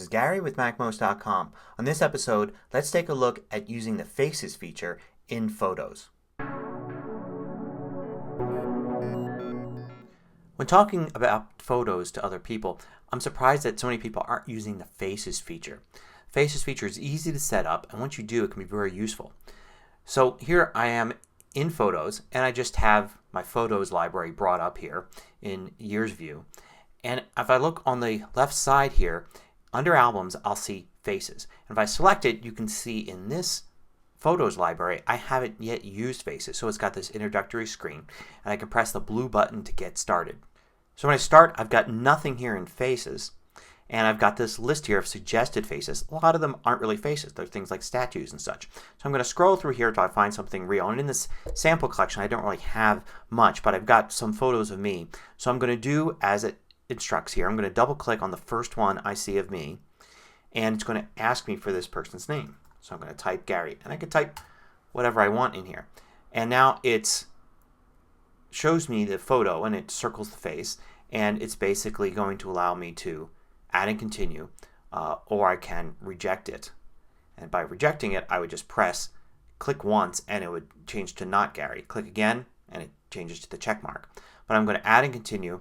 This is Gary with MacMost.com. On this episode, let's take a look at using the Faces feature in Photos. When talking about photos to other people, I'm surprised that so many people aren't using the Faces feature. Faces feature is easy to set up, and once you do, it can be very useful. So here I am in Photos, and I just have my Photos library brought up here in Years View. And if I look on the left side here, under Albums, I'll see Faces. And if I select it, you can see in this Photos library I haven't yet used Faces. So it's got this introductory screen. And I can press the blue button to get started. So when I start, I've got nothing here in Faces. And I've got this list here of suggested faces. A lot of them aren't really faces. They're things like statues and such. So I'm going to scroll through here until I find something real. And in this sample collection I don't really have much, but I've got some photos of me. So I'm going to do as it instructs here. I'm going to double click on the first one I see of me, and it's going to ask me for this person's name. So I'm going to type Gary, and I can type whatever I want in here. And now it shows me the photo and it circles the face, and it's basically going to allow me to add and continue, or I can reject it. And by rejecting it I would just click once and it would change to not Gary. Click again and it changes to the check mark. But I'm going to add and continue.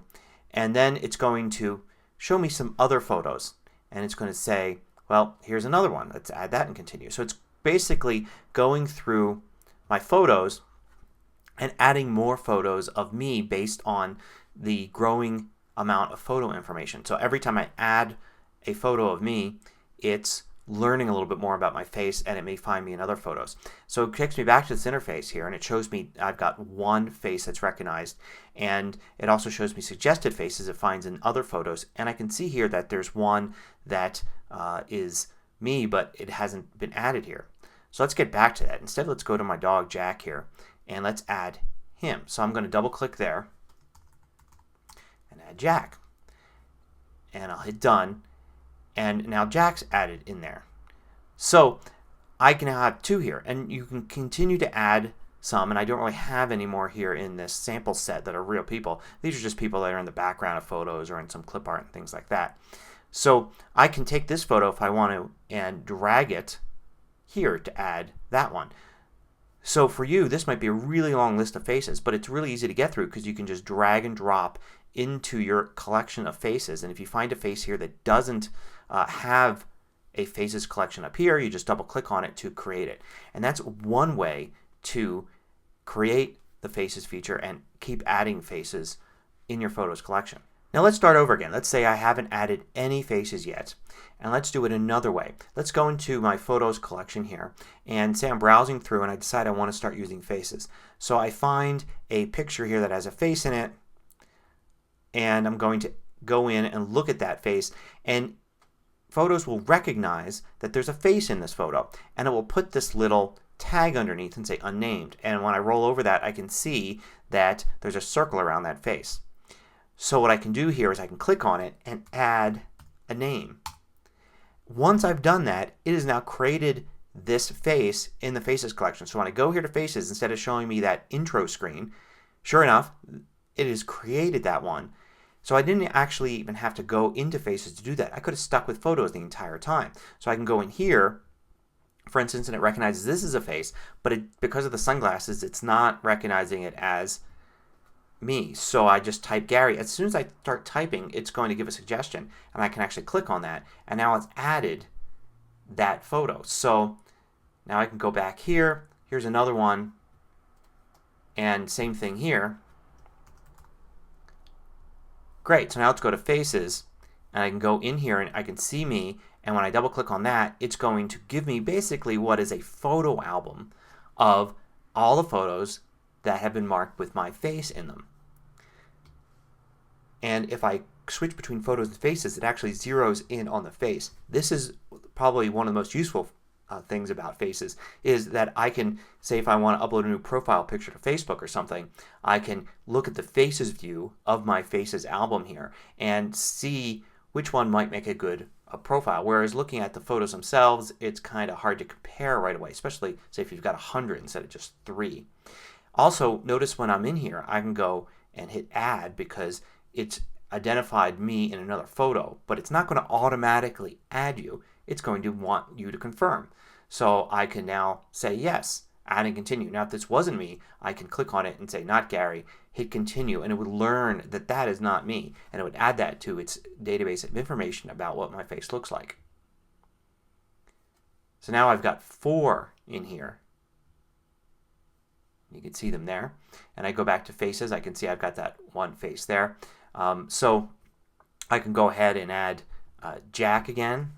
And then it's going to show me some other photos. And it's going to say, well, here's another one. Let's add that and continue. So it's basically going through my photos and adding more photos of me based on the growing amount of photo information. So every time I add a photo of me, it's learning a little bit more about my face, and it may find me in other photos. So it takes me back to this interface here, and it shows me I've got one face that's recognized, and it also shows me suggested faces it finds in other photos. And I can see here that there's one that is me, but it hasn't been added here. So let's get back to that. Instead, let's go to my dog Jack here and let's add him. So I'm going to double click there and add Jack, and I'll hit done. And now Jack's added in there. So I can now have two here, and you can continue to add some, and I don't really have any more here in this sample set that are real people. These are just people that are in the background of photos or in some clip art and things like that. So I can take this photo if I want to and drag it here to add that one. So for you this might be a really long list of faces, but it's really easy to get through because you can just drag and drop into your collection of faces. And if you find a face here that doesn't have a faces collection up here, you just double click on it to create it. And that's one way to create the Faces feature and keep adding faces in your photos collection. Now let's start over again. Let's say I haven't added any faces yet, and let's do it another way. Let's go into my photos collection here and say I'm browsing through and I decide I want to start using faces. So I find a picture here that has a face in it, and I'm going to go in and look at that face, and Photos will recognize that there's a face in this photo, and it will put this little tag underneath and say unnamed. And when I roll over that I can see that there's a circle around that face. So what I can do here is I can click on it and add a name. Once I've done that, it has now created this face in the Faces collection. So when I go here to Faces, instead of showing me that intro screen, sure enough it has created that one. So I didn't actually even have to go into Faces to do that. I could have stuck with Photos the entire time. So I can go in here, for instance, and it recognizes this is a face, but because of the sunglasses it's not recognizing it as me. So I just type Gary. As soon as I start typing it's going to give a suggestion, and I can actually click on that, and now it's added that photo. So now I can go back here. Here's another one, and same thing here. Great. So now let's go to Faces, and I can go in here and I can see me, and when I double click on that it's going to give me basically what is a photo album of all the photos that have been marked with my face in them. And if I switch between Photos and Faces it actually zeroes in on the face. This is probably one of the most useful things about Faces, is that I can say if I want to upload a new profile picture to Facebook or something, I can look at the Faces view of my Faces album here and see which one might make a good profile. Whereas looking at the photos themselves it's kind of hard to compare right away, especially say if you've got 100 instead of just 3. Also notice when I'm in here I can go and hit add because it's identified me in another photo, but it's not going to automatically add you. It's going to want you to confirm. So I can now say yes, add and continue. Now if this wasn't me, I can click on it and say not Gary, hit continue, and it would learn that that is not me, and it would add that to its database of information about what my face looks like. So now I've got 4 in here. You can see them there. And I go back to faces. I can see I've got that one face there. So I can go ahead and add Jack again.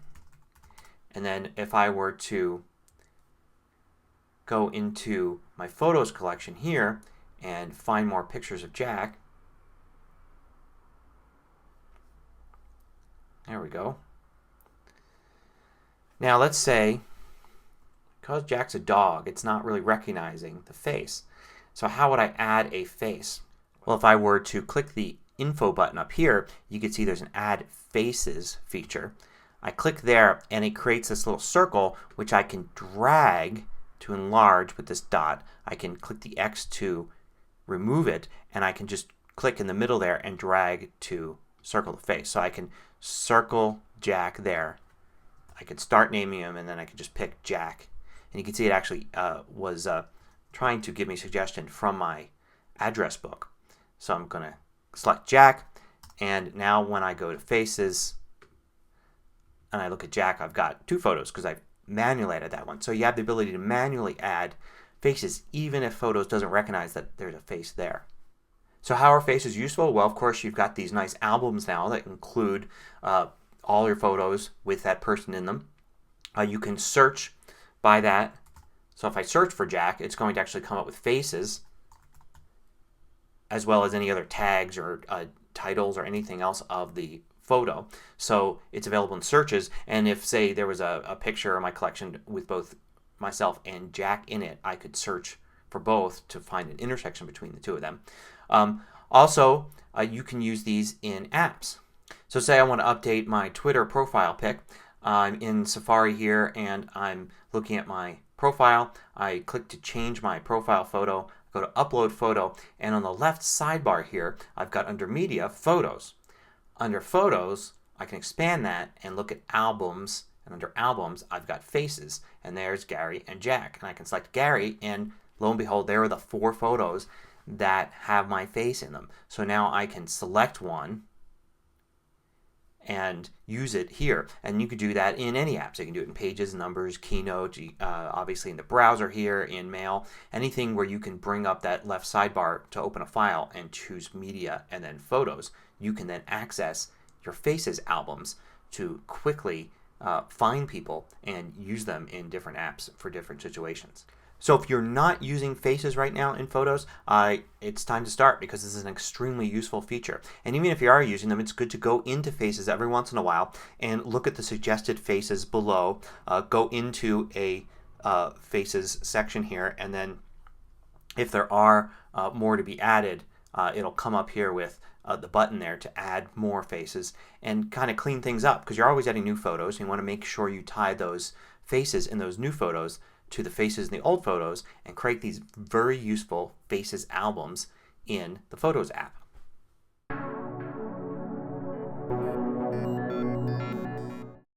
And then if I were to go into my photos collection here and find more pictures of Jack. There we go. Now let's say, because Jack's a dog, it's not really recognizing the face. So how would I add a face? Well, if I were to click the info button up here, you can see there's an add faces feature. I click there and it creates this little circle which I can drag to enlarge with this dot. I can click the X to remove it, and I can just click in the middle there and drag to circle the face. So I can circle Jack there. I can start naming him, and then I can just pick Jack. And you can see it actually was trying to give me a suggestion from my address book. So I'm going to select Jack, and now when I go to faces and I look at Jack, I've got 2 photos because I've manually added that one. So you have the ability to manually add faces even if Photos doesn't recognize that there's a face there. So how are faces useful? Well, of course, you've got these nice albums now that include all your photos with that person in them. You can search by that. So if I search for Jack, it's going to actually come up with faces as well as any other tags or titles or anything else of the photo. So it's available in searches, and if say there was a picture in my collection with both myself and Jack in it, I could search for both to find an intersection between the 2 of them. Also, you can use these in apps. So say I want to update my Twitter profile pic. I'm in Safari here and I'm looking at my profile. I click to change my profile photo, go to upload photo, and on the left sidebar here I've got under media photos. Under photos I can expand that and look at albums, and under albums I've got faces, and there's Gary and Jack, and I can select Gary and lo and behold there are the 4 photos that have my face in them. So now I can select one and use it here, and you could do that in any app. So you can do it in Pages, Numbers, Keynote, obviously in the browser here, in Mail, anything where you can bring up that left sidebar to open a file and choose Media and then Photos. You can then access your Faces albums to quickly find people and use them in different apps for different situations. So if you're not using Faces right now in Photos, it's time to start because this is an extremely useful feature. And even if you are using them, it's good to go into Faces every once in a while and look at the suggested faces below. Go into a Faces section here, and then if there are more to be added, it'll come up here with the button there to add more faces and kind of clean things up, because you're always adding new photos. And you want to make sure you tie those faces in those new photos to the faces in the old photos and create these very useful Faces albums in the Photos app.